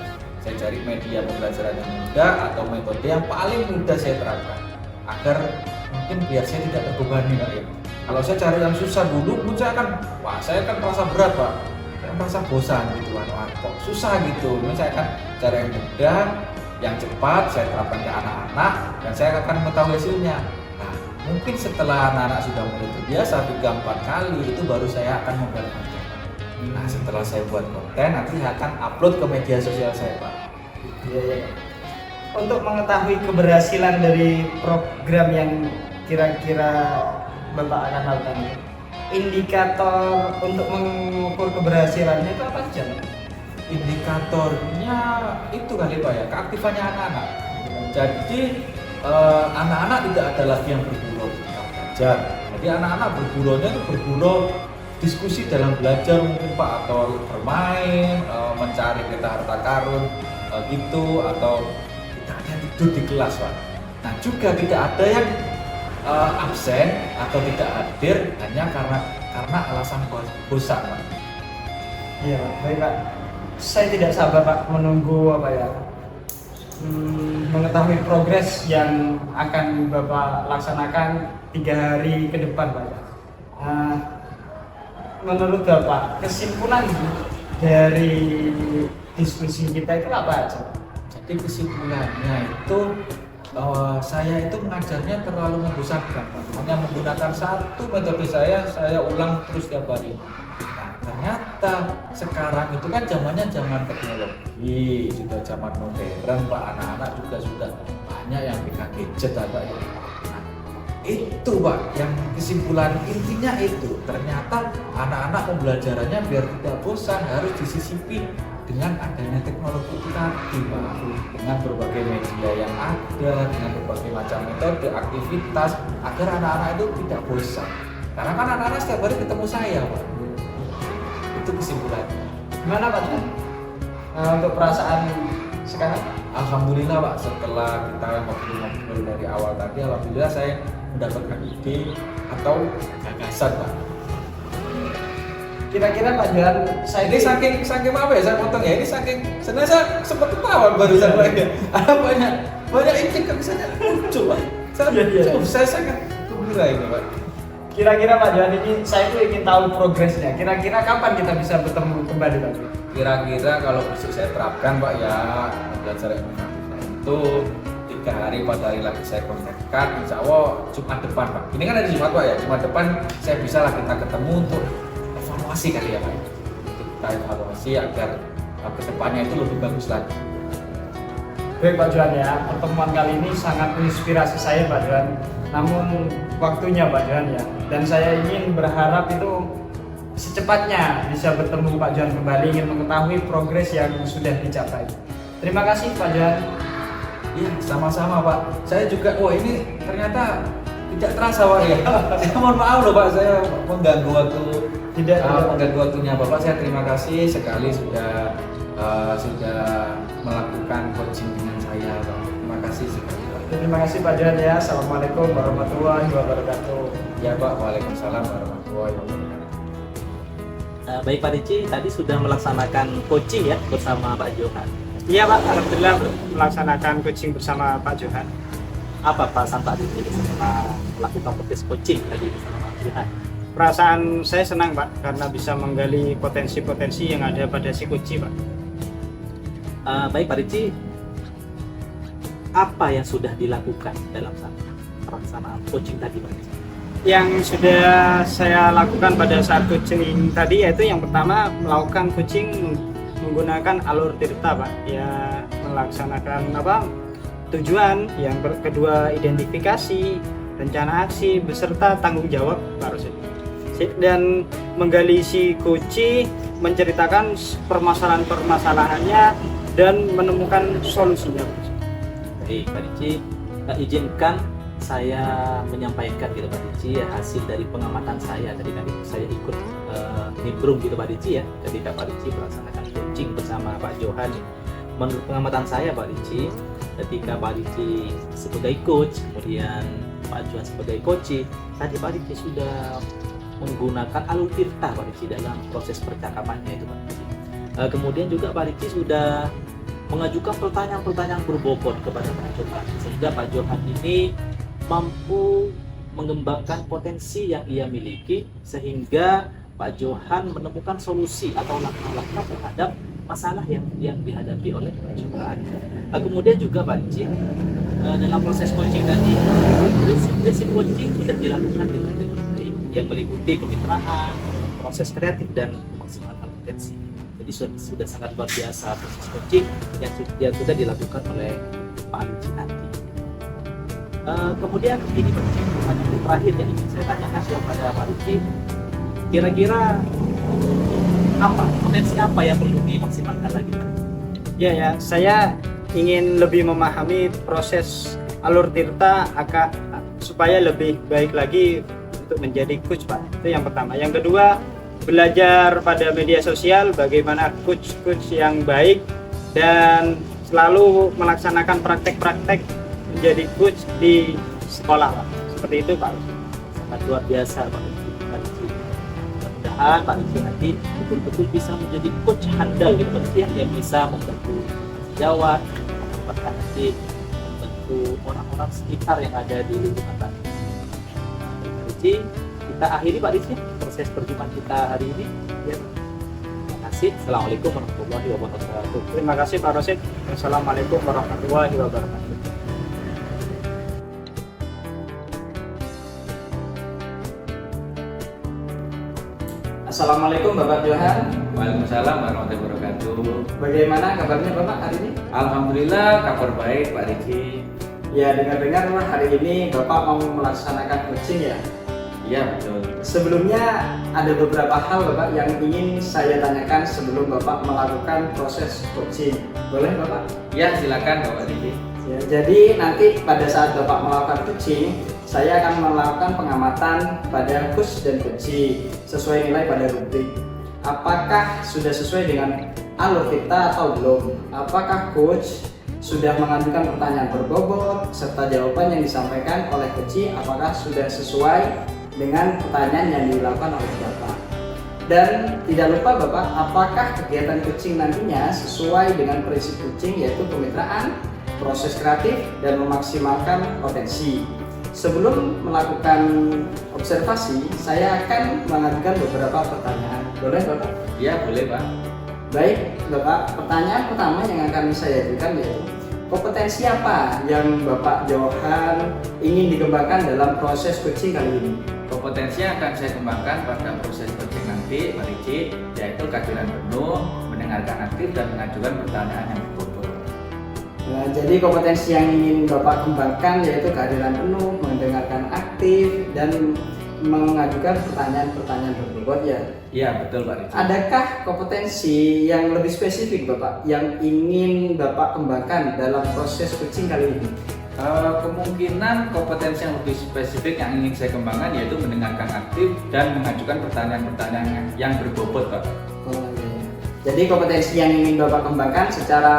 Saya cari media pembelajaran yang mudah atau metode yang paling mudah saya terapkan agar mungkin biar saya tidak terbebani Pak ya. Kalau saya cari yang susah dulu, saya akan merasa berat Pak. Saya merasa bosan gitu, kok susah gitu. Saya akan cari yang mudah, yang cepat, saya terapkan ke anak-anak dan saya akan mengetahui hasilnya. Nah, mungkin setelah anak-anak sudah mulai terbiasa 3-4 kali itu baru saya akan membuat konten. Nah, setelah saya buat konten nanti saya akan upload ke media sosial saya Pak. Iya. Untuk mengetahui keberhasilan dari program yang kira-kira Bapak akan lakukan, indikator untuk mengukur keberhasilannya itu apa saja? Indikatornya itu kali Pak ya, keaktifannya anak-anak. Jadi anak-anak tidak ada lagi yang bergurau belajar. Jadi anak-anak berguraunya itu bergurau diskusi dalam belajar mungkin Pak, atau bermain, mencari peta harta karun gitu, atau tidak ada yang tidur di kelas Pak. Nah juga tidak ada yang absen atau tidak hadir hanya karena alasan bosan Pak. Iya Pak, baik Pak. Saya tidak sabar Pak menunggu mengetahui progres yang akan Bapak laksanakan 3 hari ke depan Pak. Menurut Bapak, kesimpulan dari diskusi kita itu apa aja? Jadi kesimpulannya itu saya itu mengajarnya terlalu membosankan Pak. Hanya menggunakan satu metode saya ulang terus tiap hari. Nah, ternyata sekarang itu kan zamannya zaman teknologi, sudah zaman modern Pak, anak-anak juga sudah banyak yang pegang gadget Pak ya. Nah, Itu Pak, yang kesimpulan intinya itu ternyata anak-anak pembelajarannya biar tidak bosan harus disisipi dengan adanya teknologi itu tadi Pak, dengan berbagai media yang ada, dengan berbagai macam metode aktivitas agar anak-anak itu tidak bosan. Karena kan anak-anak setiap hari ketemu saya Pak. Itu kesimpulannya. Gimana Pak Johan? Untuk perasaan sekarang? Alhamdulillah Pak, setelah kita ngobrol dari awal tadi, alhamdulillah saya mendapatkan ide atau gagasan Pak. Kira-kira Pak Johan, saya Ini saking apa ya, saya potong ya, ini saking sebenarnya saya sempat ketawa barusan Pak ya. Ada banyak ide kan misalnya muncul Pak. Saya sangat gembira ini Pak. Kira-kira Pak Johan, ini saya tuh ingin tahu progresnya. Kira-kira kapan kita bisa bertemu kembali Pak? Kira-kira kalau besok saya terapkan Pak ya, belajar inovatif itu 3 hari 4 hari lagi saya kontakkan, insya Allah Jumat depan Pak. Ini kan hari Jumat Pak ya, Jumat depan saya bisa lah kita ketemu untuk evaluasi kali ya Pak. Untuk kita evaluasi agar kedepannya itu lebih bagus lagi. Baik Pak Johan ya, pertemuan kali ini sangat menginspirasi saya Pak Johan. Namun waktunya Pak Johan ya, dan saya ingin berharap itu secepatnya bisa bertemu Pak Johan kembali, ingin mengetahui progres yang sudah dicapai. Terima kasih Pak Johan. Iya, sama-sama Pak. Saya juga, ini ternyata tidak terasa Pak ya. Saya mohon maaf loh Pak, saya mengganggu waktu mengganggu waktunya Bapak. Saya terima kasih sekali sudah melakukan coaching dengan saya Pak. Terima kasih sekali Pak. Terima kasih Pak Johan ya. Assalamualaikum warahmatullahi wabarakatuh. Ya Pak, waalaikumsalam warahmatullahi wabarakatuh. Baik Pak Ricci, tadi sudah melaksanakan coaching ya bersama Pak Johan. Iya Pak, alhamdulillah melaksanakan coaching bersama Pak Johan. Apa perasaan Pak Ricci setelah melakukan proses coaching tadi bersama Pak Johan? Perasaan saya senang Pak, karena bisa menggali potensi-potensi yang ada pada si coach Pak. Baik Pak Ricci, apa yang sudah dilakukan dalam pelaksanaan coaching tadi Pak Ricci? Yang sudah saya lakukan pada saat coaching tadi yaitu yang pertama melakukan coaching menggunakan alur tirta Pak, ya melaksanakan tujuan, yang kedua identifikasi, rencana aksi beserta tanggung jawab Pak Rosid, dan menggali si coach, menceritakan permasalahan-permasalahannya dan menemukan solusinya. Baik Pak Ricci, izinkan saya menyampaikan gitu Pak Ricci ya, hasil dari pengamatan saya tadi kan saya ikut nimbrung gitu Pak Ricci ya, ketika Pak Ricci melaksanakan coaching bersama Pak Johan. Menurut pengamatan saya Pak Ricci, ketika Pak Ricci sebagai coach, kemudian Pak Johan sebagai coach, tadi Pak Ricci sudah menggunakan alur tirta Pak Ricci dalam proses percakapannya itu Pak Ricci. Kemudian juga Pak Ricci sudah mengajukan pertanyaan-pertanyaan berbobot kepada Pak Johan, sehingga Pak Johan ini mampu mengembangkan potensi yang ia miliki, sehingga Pak Johan menemukan solusi atau langkah-langkah terhadap masalah yang dihadapi oleh Pak Johan. Kemudian juga Pak Ricci, dalam proses coaching tadi, prinsip coaching sudah dilakukan dengan baik, yang meliputi kemitraan, proses kreatif dan memaksimalkan potensi. Jadi sudah sangat luar biasa proses coaching yang sudah dilakukan oleh Pak Ricci nanti. Kemudian ini pertanyaan terakhir yang ingin saya tanyakan kepada Pak Ricci, kira-kira potensi apa yang perlu dimaksimalkan lagi? Ya, saya ingin lebih memahami proses alur tirta supaya lebih baik lagi untuk menjadi coach Pak. Itu yang pertama. Yang kedua, belajar pada media sosial bagaimana coach yang baik dan selalu melaksanakan praktek-praktek menjadi coach di sekolah Pak. Seperti itu Pak. Sangat luar biasa Pak Ricci. Mudah-mudahan Pak Ricci nanti betul-betul bisa menjadi coach handal gitu Pak Ricci, yang bisa membantu sejawat, bahkan nanti membantu orang-orang sekitar yang ada di lingkungan Pak Ricci. Kita akhiri Pak Ricci proses perjumpaan kita hari ini ya. Terima kasih. Assalamualaikum warahmatullahi wabarakatuh. Terima kasih Pak Rosid. Assalamualaikum warahmatullahi wabarakatuh. Assalamualaikum Bapak Johan. Waalaikumsalam warahmatullahi wabarakatuh. Bagaimana kabarnya Bapak hari ini? Alhamdulillah kabar baik Pak Ricci. Ya, dengar-dengar hari ini Bapak mau melaksanakan coaching ya? Iya betul. Sebelumnya ada beberapa hal Bapak yang ingin saya tanyakan sebelum Bapak melakukan proses coaching. Boleh Bapak? Ya silakan Bapak Didi. Ya, jadi nanti pada saat Bapak melakukan coaching, saya akan melakukan pengamatan pada coach dan coachee sesuai nilai pada rubrik. Apakah sudah sesuai dengan alur kita atau belum? Apakah coach sudah mengajukan pertanyaan berbobot serta jawaban yang disampaikan oleh coachee apakah sudah sesuai dengan pertanyaan yang dilakukan oleh Bapak? Dan tidak lupa Bapak, apakah kegiatan coaching nantinya sesuai dengan prinsip coaching yaitu kemitraan, proses kreatif, dan memaksimalkan potensi. Sebelum melakukan observasi, saya akan mengajukan beberapa pertanyaan. Boleh Bapak? Iya boleh Pak. Baik Bapak, pertanyaan pertama yang akan saya ajukan yaitu kompetensi apa yang Bapak Johan ingin dikembangkan dalam proses coaching kali ini? Kompetensi yang akan saya kembangkan pada proses coaching nanti Pak Ricci yaitu kehadiran penuh, mendengarkan aktif, dan mengajukan pertanyaan yang berbobot. Nah, jadi kompetensi yang ingin Bapak kembangkan yaitu kehadiran penuh, mendengarkan aktif, dan mengajukan pertanyaan-pertanyaan berbobot ya. Iya betul Pak Ricci. Adakah kompetensi yang lebih spesifik Bapak yang ingin Bapak kembangkan dalam proses coaching kali ini? Kemungkinan kompetensi yang lebih spesifik yang ingin saya kembangkan yaitu mendengarkan aktif dan mengajukan pertanyaan-pertanyaan yang berbobot Pak. Oh, iya. Jadi kompetensi yang ingin Bapak kembangkan secara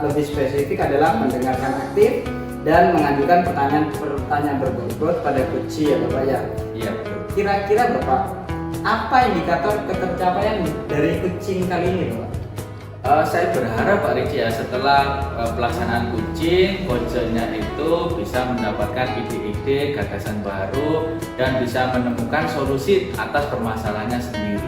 lebih spesifik adalah mendengarkan aktif dan mengajukan pertanyaan berbobot pada coachee ya Bapak ya. Iya betul. Kira-kira Bapak, apa indikator ketercapaian dari coaching kali ini Bapak? Saya berharap Pak Ricci ya setelah pelaksanaan coaching, coachnya itu bisa mendapatkan ide-ide, gagasan baru, dan bisa menemukan solusi atas permasalahannya sendiri.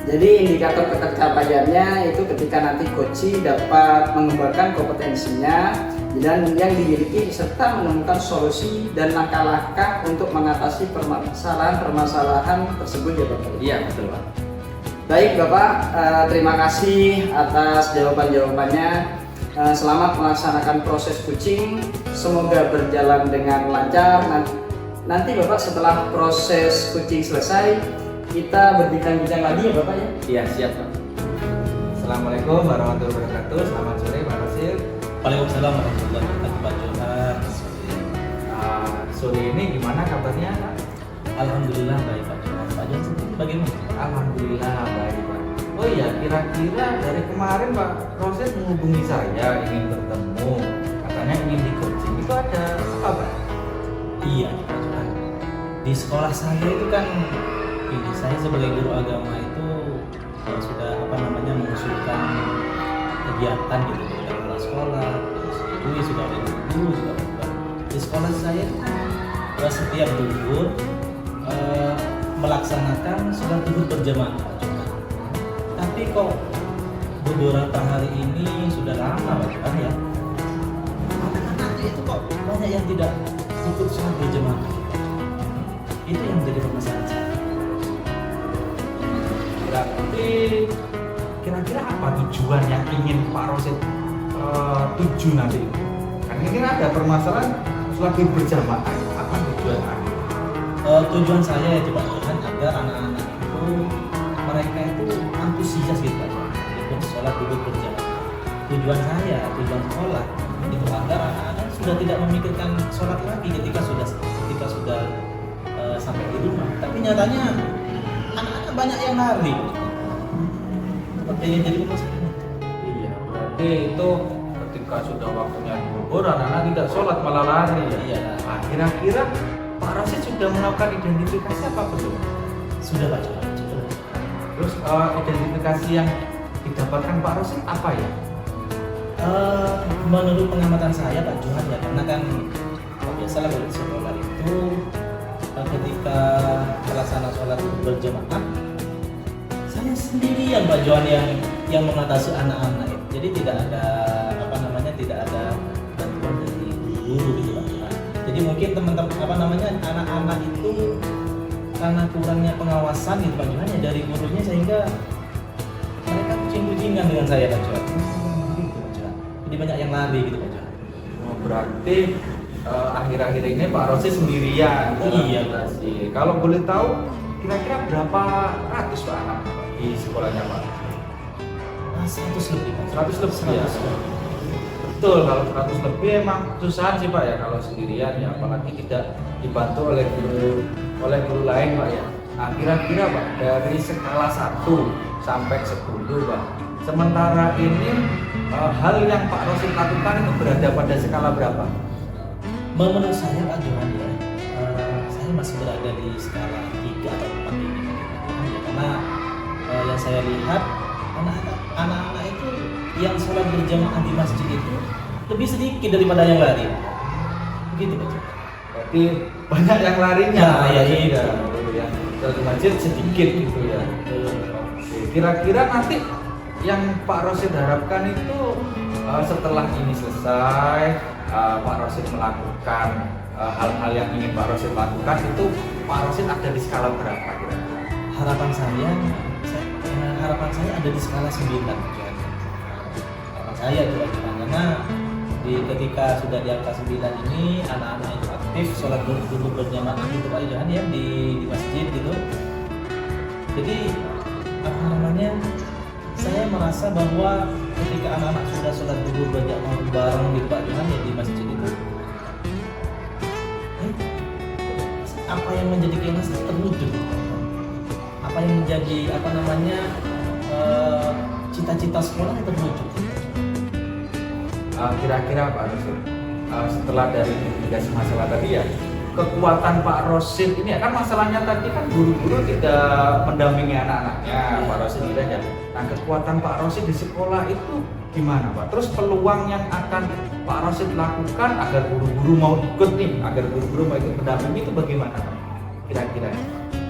Jadi indikator ketercapaiannya itu ketika nanti coachee dapat mengembangkan kompetensinya dan yang dimiliki serta menemukan solusi dan langkah-langkah untuk mengatasi permasalahan tersebut ya Bapak. Iya betul Pak. Baik Bapak, terima kasih atas jawaban-jawabannya. Selamat melaksanakan proses coaching, semoga berjalan dengan lancar. Nanti Bapak setelah proses coaching selesai, kita berbincang-bincang lagi ya Bapak ya. Iya siap Pak. Assalamualaikum warahmatullahi wabarakatuh. Selamat sore Pak Rasil. Waalaikumsalam warahmatullahi wabarakatuh Pak Johan. Sore ini gimana kabarnya Pak? Alhamdulillah baik Pak Johan. Pak Johan sendiri bagaimana? Alhamdulillah baik Pak. Oh iya, kira-kira dari kemarin Pak proses menghubungi saya ingin bertemu, katanya ingin di coaching. Itu ada apa Pak? Iya Pak Johan. Di sekolah saya itu kan ini saya sebagai guru agama itu sudah mengusulkan kegiatan gitu dari kepala sekolah, terus sudah ada guru juga di sekolah saya itu setiap duhur melaksanakan sholat duhur berjamaah. Tapi kok beberapa hari ini sudah lama kan ya, anak-anak itu kok banyak yang tidak ikut sholat berjamaah. Itu yang menjadi permasalahan saya. Berarti kira-kira apa tujuan yang ingin Pak Rosid tuju nanti? Kan ini kan ada permasalahan sholat berjamaah. Apa tujuan akhir? Tujuan saya itu Pak Johan agar anak-anak itu mereka itu antusias gitu Pak Johan ikut sholat duduk berjamaah. Tujuan saya, tujuan sekolah itu agar anak-anak sudah tidak memikirkan sholat lagi ketika sudah sampai di rumah. Tapi nyatanya anak-anak banyak yang lari. Seperti yang jadi masalah. Iya, berarti itu ketika sudah waktunya zuhur anak-anak tidak sholat malah lari ya. Iya. Nah, kira-kira Pak Rosid sudah melakukan identifikasi apa betul? Sudah Pak Johan. Terus identifikasi yang didapatkan Pak Rosid apa ya? Menurut pengamatan saya Pak Johan ya, karena kan biasalah kalau di sekolah itu ketika pelaksanaan sholat berjamaah saya sendirian Pak Johan yang mengatasi anak-anak itu. Jadi tidak ada tidak ada bantuan dari guru gitu Pak Johan. Jadi mungkin teman-teman anak-anak itu karena kurangnya pengawasan gitu Pak Johan ya dari gurunya sehingga mereka kucing-kucingan dengan saya Pak Johan. Gitu Pak Johan. Jadi banyak yang lari gitu Pak Johan. Oh, berarti akhir-akhir ini Pak Rosid sendirian. Iya, Pak. Kalau boleh tahu kira-kira berapa ratus Pak anak di sekolahnya Pak? 100 lebih. 100 lebih. 100 Ya. Betul, kalau 100 lebih emang kesusahan sih Pak ya kalau sendirian ya, apalagi tidak dibantu oleh guru lain Pak ya. Nah, kira-kira Pak dari skala 1 sampai 10 Pak. Sementara ini hal yang Pak Rosid lakukan itu berada pada skala berapa? Menurut saya Pak Johan ya, saya masih berada di skala 3 atau 4 ini. Ya, karena yang saya lihat anak-anak itu yang sholat berjamaah di masjid itu lebih sedikit daripada yang lari. Begitu Pak Johan. Berarti banyak yang larinya. Nah, ya itu. Ya. Dari masjid sedikit gitu ya. Oke, kira-kira nanti yang Pak Rosid harapkan itu setelah ini selesai, Pak Rosid melakukan hal-hal yang ingin Pak Rosid lakukan itu Pak Rosid ada di skala berapa kira-kira? Harapan saya ada di skala 9. Harapan saya itu Pak Johan, karena ketika sudah di angka 9 ini anak-anak itu aktif sholat dulu berjamaah gitu Pak Johan ya di masjid gitu. Jadi apa namanya, saya merasa bahwa ketika anak-anak sudah sholat dulu berjamaah bareng gitu Pak Johan ya di masjid itu, apa yang menjadi keinginan saya terwujud. Apa yang menjadi apa namanya cita-cita sekolah terwujud. Kira-kira Pak Rosid, setelah dari mitigasi masalah tadi ya, kekuatan Pak Rosid ini kan masalahnya tadi kan guru-guru tidak mendampingi anak-anaknya, Pak Rosid tidak ya. Nah, kekuatan Pak Rosid di sekolah itu gimana Pak? Terus peluang yang akan Pak Rosid lakukan agar guru-guru mau ikut nih, agar guru-guru mau ikut mendampingi itu bagaimana Pak? Kira-kira?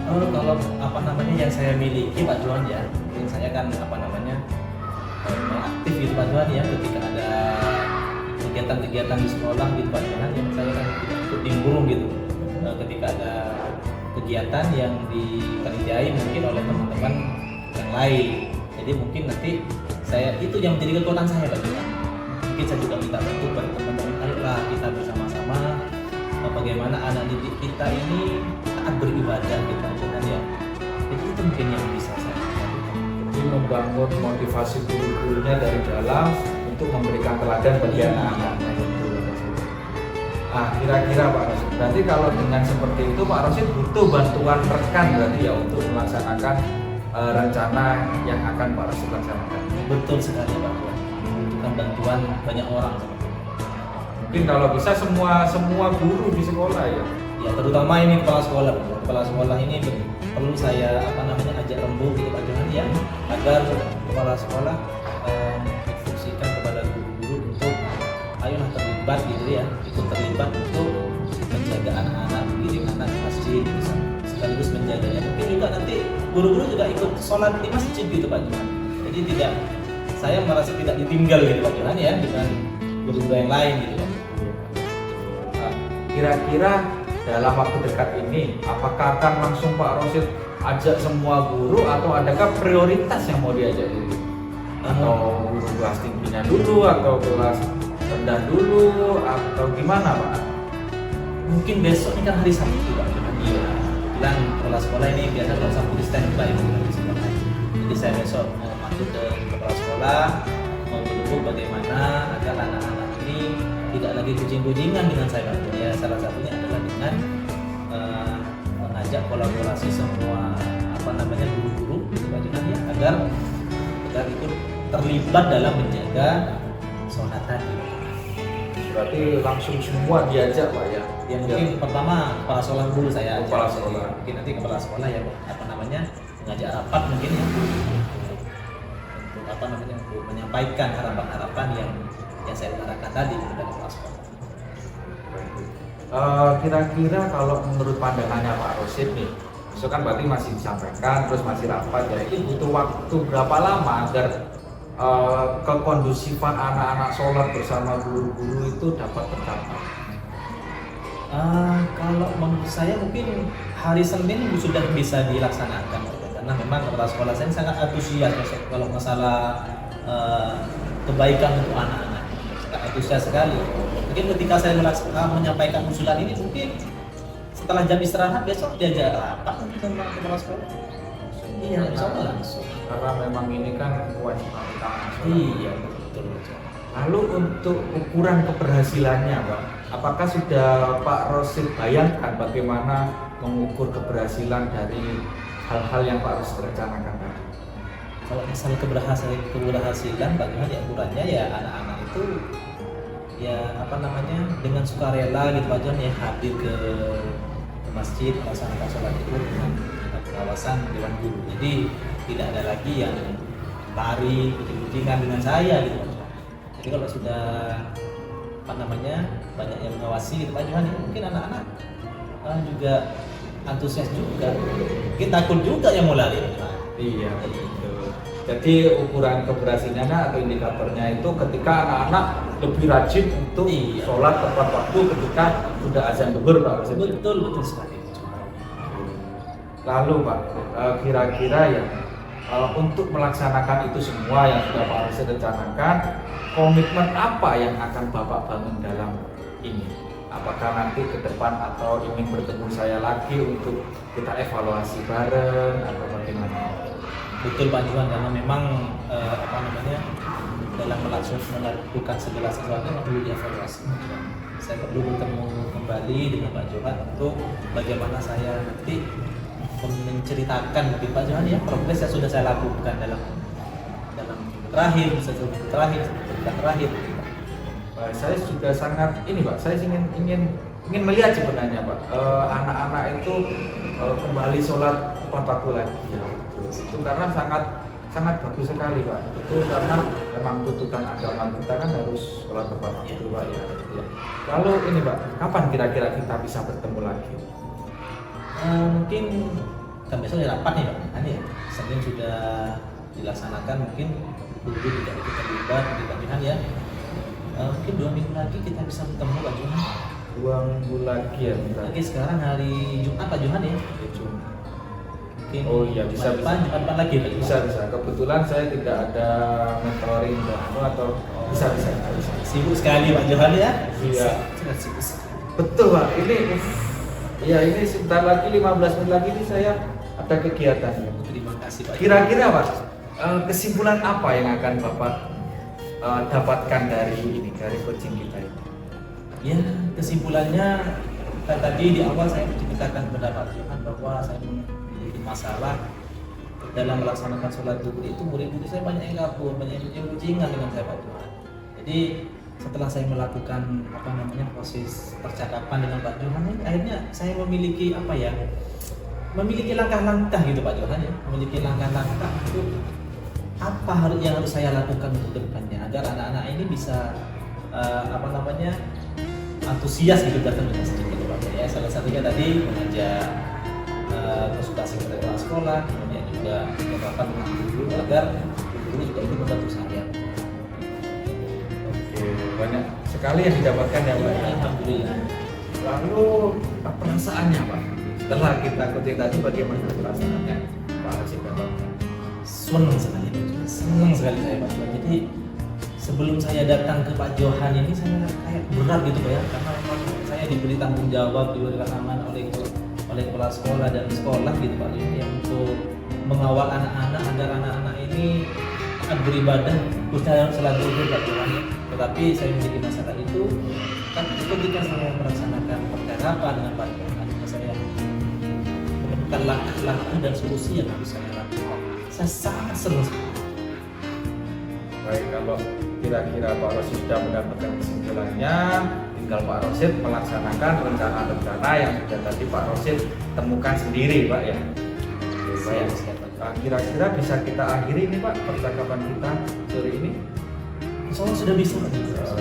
Kalau apa namanya yang saya miliki Pak Johan ya, yang saya kan apa namanya aktif gitu Pak Johan ya, ketika ada kegiatan-kegiatan di sekolah gitu Pak Johan yang saya kan ikut nimbrung gitu. Ketika ada kegiatan yang dikerjai mungkin oleh teman-teman yang lain, jadi mungkin nanti saya itu yang menjadi kekuatan saya Pak Johan. Mungkin saya juga minta bantu pada teman-teman, ayolah kita bersama-sama bagaimana anak didik kita ini taat beribadah gitu Pak Johan ya. Jadi itu mungkin yang bisa saya lakukan. Jadi membangun motivasi guru-gurunya dari dalam untuk memberikan teladan bagi anak-anaknya itu. Nah, kira-kira Pak Rosid, berarti kalau dengan seperti itu Pak Rosid butuh bantuan rekan berarti ya untuk melaksanakan rencana yang akan Pak Rosid laksanakan. Betul sekali Pak Johan, membutuhkan bantuan banyak orang seperti itu. Mungkin kalau bisa semua guru di sekolah ya. Ya terutama ini kepala sekolah ini perlu saya apa namanya ajak rembuk gitu Pak Johan ya, agar kepala sekolah instruksikan kepada guru-guru untuk ayolah terlibat gitu ya, ikut terlibat untuk menjaga anak-anak, mendidik anak di masjid gitu, sekaligus menjaga ya. Mungkin juga nanti guru-guru juga ikut sholat di masjid gitu Pak Johan. Jadi saya merasa tidak ditinggal gitu Pak Johan ya dengan guru-guru yang lain gitu Pak. Nah, kira-kira dalam waktu dekat ini apakah akan langsung Pak Rosid ajak semua guru atau adakah prioritas yang mau diajak dulu? Atau guru kelas tingginya dulu atau kelas rendah dulu atau gimana Pak? Mungkin besok ini kan hari Sabtu Pak Johan. Iya. Kebetulan kepala sekolah ini biasa kalau Sabtu di standby di sekolah. Jadi saya besok mau masuk ke kepala sekolah, mau mendukung bagaimana agar anak-anak ini tidak lagi kucing-kucingan dengan saya Pak. Ya salah satunya adalah dengan mengajak kolaborasi semua apa namanya guru-guru gitu Pak Johan ya, agar ikut terlibat dalam menjaga sholat tadi. Berarti langsung semua diajak Pak ya? Ya mungkin pertama kepala sekolah dulu saya ajak. Kepala sekolah. Mungkin nanti kepala sekolah ya apa namanya mengajak rapat mungkin ya untuk apa namanya untuk menyampaikan harapan-harapan yang saya utarakan tadi kepada kepala sekolah. Kira-kira kalau menurut pandangannya Pak Rosid nih, itu kan berarti masih disampaikan terus masih rapat ya, ini butuh waktu berapa lama agar kekondusifan anak-anak sholat bersama guru-guru itu dapat tercapai? Kalau menurut saya mungkin hari Senin sudah bisa dilaksanakan karena memang kepala sekolah saya sangat antusias kalau masalah kebaikan untuk anak-anak, sangat antusias sekali. Mungkin ketika saya menyampaikan usulan ini, mungkin setelah jam istirahat besok diajak rapat mungkin sama kepala sekolah. Iya, langsung. Karena memang ini kan kewajiban utama. Iya, betul. Lalu untuk ukuran keberhasilannya, Pak, apakah sudah Pak Rosid bayangkan bagaimana mengukur keberhasilan dari hal-hal yang Pak Rosid rencanakan tadi? Kalau masalah keberhasilan, bagaimana ya ukurannya ya anak-anak itu ya dengan sukarela gitu Pak John ya hadir ke masjid melaksanakan sholat itu dengan pengawasan dewan guru. Jadi tidak ada lagi yang lari kucing-kucingan dengan saya gitu Pak John. Jadi kalau sudah banyak yang mengawasi gitu Pak John ya, mungkin anak-anak juga antusias juga, mungkin takut juga yang mau lari. Iya, betul. Jadi ukuran keberhasilannya atau indikatornya itu ketika anak-anak lebih rajin untuk sholat tepat waktu ketika sudah azan zuhur, Pak. Betul sekali. Lalu Pak, kira-kira ya untuk melaksanakan itu semua yang sudah Pak Rosid rencanakan, komitmen apa yang akan Bapak bangun dalam ini? Apakah nanti ke depan atau ingin bertemu saya lagi untuk kita evaluasi bareng atau bagaimana? Betul Pak Juhan, karena memang dalam melakukan segala sesuatu perlu dievaluasi. Saya perlu bertemu kembali dengan Pak Johan untuk bagaimana saya nanti menceritakan mungkin Pak Johan ya progres yang sudah saya lakukan dalam terakhir. Saya juga sangat ini Pak, saya ingin melihat sebenarnya Pak, anak-anak itu kembali sholat tepat waktu lagi. Ya, itu karena sangat bagus sekali Pak. Itu karena memang tuntutan agama kita kan harus sholat tepat waktu Pak ya. Lalu ini Pak, kapan kira-kira kita bisa bertemu lagi? Mungkin kan besok ada rapat nih Pak, ya. Senin sudah dilaksanakan, mungkin guru tidak ikut terlibat di Pak ya. Mungkin 2 minggu lagi kita bisa bertemu Pak Johan. 2 minggu lagi ya. Lagi sekarang hari Jumat Pak Johan ya. Mungkin oh iya bisa Jumat depan lagi Pak Johan. Bisa. Kebetulan saya tidak ada mentoring atau bisa. Sibuk sekali Pak Johan ya. Iya. Sangat sibuk. Betul Pak. Ini sebentar lagi 15 menit lagi ini saya ada kegiatan. Terima kasih Pak. Kira-kira Pak, kesimpulan apa yang akan Bapak dapatkan dari coaching kita ini? Ya, kesimpulannya tadi di awal saya menceritakan kepada Pak Johan bahwa saya memiliki masalah dalam melaksanakan sholat zuhur itu murid-murid saya banyak yang kabur, banyak yang kucingan dengan saya Pak Johan. Jadi setelah saya melakukan proses percakapan dengan Pak Johan ini, akhirnya saya memiliki langkah-langkah gitu Pak Johan ya, memiliki langkah-langkah untuk apa yang harus saya lakukan untuk depannya agar anak-anak ini bisa antusias gitu datang ke masjid gitu Pak ya. Salah satunya tadi mengajak konsultasi ke kepala sekolah, kemudian juga beberapa dengan guru agar guru juga ikut membantu saya. Oke, banyak sekali yang didapatkan ya Pak. Alhamdulillah. Lalu perasaannya Pak, setelah kita coaching tadi bagaimana perasaannya Pak Rosid Bapak? Senang sekali saya Pak Johan. Jadi sebelum saya datang ke Pak Johan ini saya kayak berat gitu Pak ya, karena memang saya diberi tanggung jawab, diberikan amanah oleh kepala sekolah dan sekolah gitu Pak Johan ya, untuk mengawal anak-anak agar anak-anak ini akan beribadah khususnya sholat zuhur Pak Johan ya. Tetapi saya memiliki masalah itu kan ketika saya melaksanakan percakapan dengan Pak Johan, saya menemukan langkah-langkah dan solusi yang harus saya lakukan. Saya sangat senang sekali. Baik, kalau kira-kira Pak Rosid sudah mendapatkan kesimpulannya, tinggal Pak Rosid melaksanakan rencana-rencana yang sudah tadi Pak Rosid temukan sendiri Pak ya. Baik, kira-kira bisa kita akhiri ini Pak percakapan kita sore ini? Soalnya sudah bisa Pak.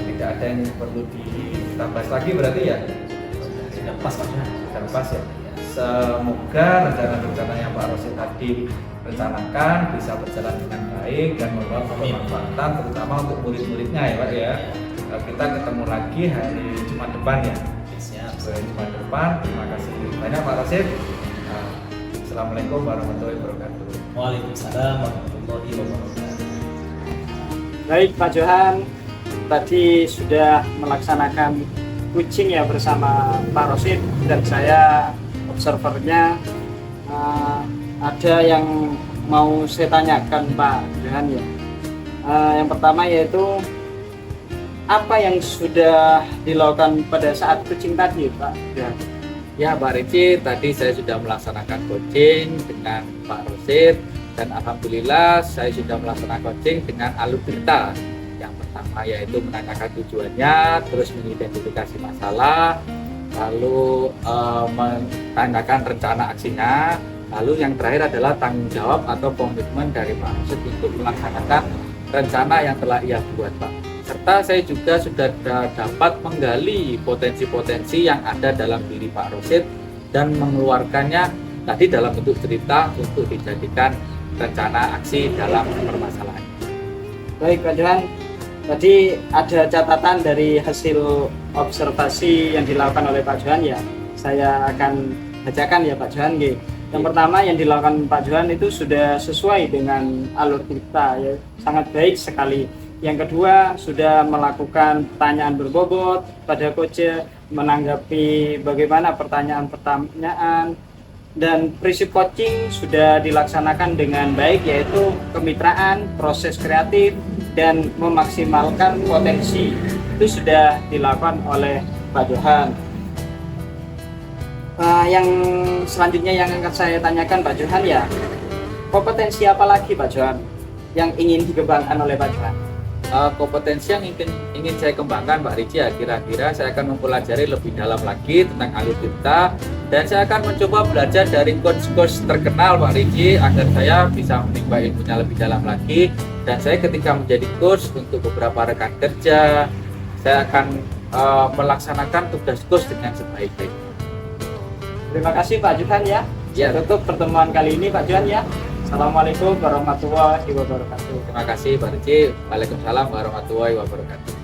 Tidak ada yang perlu kita bahas lagi berarti ya? Sudah pas Pak. Sudah pas ya. Semoga rencana-rencana yang Pak Rosid tadi rencanakan bisa berjalan dengan baik dan membawa kemanfaatan terutama untuk murid-muridnya ya Pak ya. Kita ketemu lagi hari Jumat depan ya. Siap. Jumat depan. Terima kasih banyak Pak Rosid. Assalamualaikum warahmatullahi wabarakatuh. Waalaikumsalam warahmatullahi wabarakatuh. Baik Pak Johan, tadi sudah melaksanakan coaching ya bersama Pak Rosid dan saya observernya. Ada yang mau saya tanyakan Pak Johan ya. Yang pertama yaitu apa yang sudah dilakukan pada saat coaching tadi Pak Johan? Ya Pak Ricci, tadi saya sudah melaksanakan coaching dengan Pak Rosid dan alhamdulillah saya sudah melaksanakan coaching dengan alur cerita. Yang pertama yaitu menanyakan tujuannya, terus mengidentifikasi masalah, lalu menanyakan rencana aksinya, lalu yang terakhir adalah tanggung jawab atau komitmen dari Pak Rosid untuk melaksanakan rencana yang telah ia buat Pak. Serta saya juga sudah dapat menggali potensi-potensi yang ada dalam diri Pak Rosid dan mengeluarkannya tadi dalam bentuk cerita untuk dijadikan rencana aksi dalam permasalahan. Baik Pak Johan, tadi ada catatan dari hasil observasi yang dilakukan oleh Pak Johan ya. Saya akan bacakan ya Pak Johan. Yang pertama yang dilakukan Pak Johan itu sudah sesuai dengan alur kita ya, sangat baik sekali. Yang kedua sudah melakukan pertanyaan berbobot pada coach, menanggapi bagaimana pertanyaan-pertanyaan, dan prinsip coaching sudah dilaksanakan dengan baik yaitu kemitraan, proses kreatif, dan memaksimalkan potensi. Itu sudah dilakukan oleh Pak Johan. Yang selanjutnya yang akan saya tanyakan Pak Johan ya, kompetensi apa lagi Pak Johan yang ingin dikembangkan oleh Pak Johan? Kompetensi yang ingin saya kembangkan Pak Ricci ya, kira-kira saya akan mempelajari lebih dalam lagi tentang alur cerita dan saya akan mencoba belajar dari coach-coach terkenal Pak Ricci agar saya bisa menimba ilmunya lebih dalam lagi, dan saya ketika menjadi coach untuk beberapa rekan kerja saya akan melaksanakan tugas coach dengan sebaik-baiknya. Terima kasih Pak Johan ya. Ya. Tutup pertemuan kali ini Pak Johan ya. Assalamualaikum warahmatullahi wabarakatuh. Terima kasih Pak Ricci. Waalaikumsalam warahmatullahi wabarakatuh.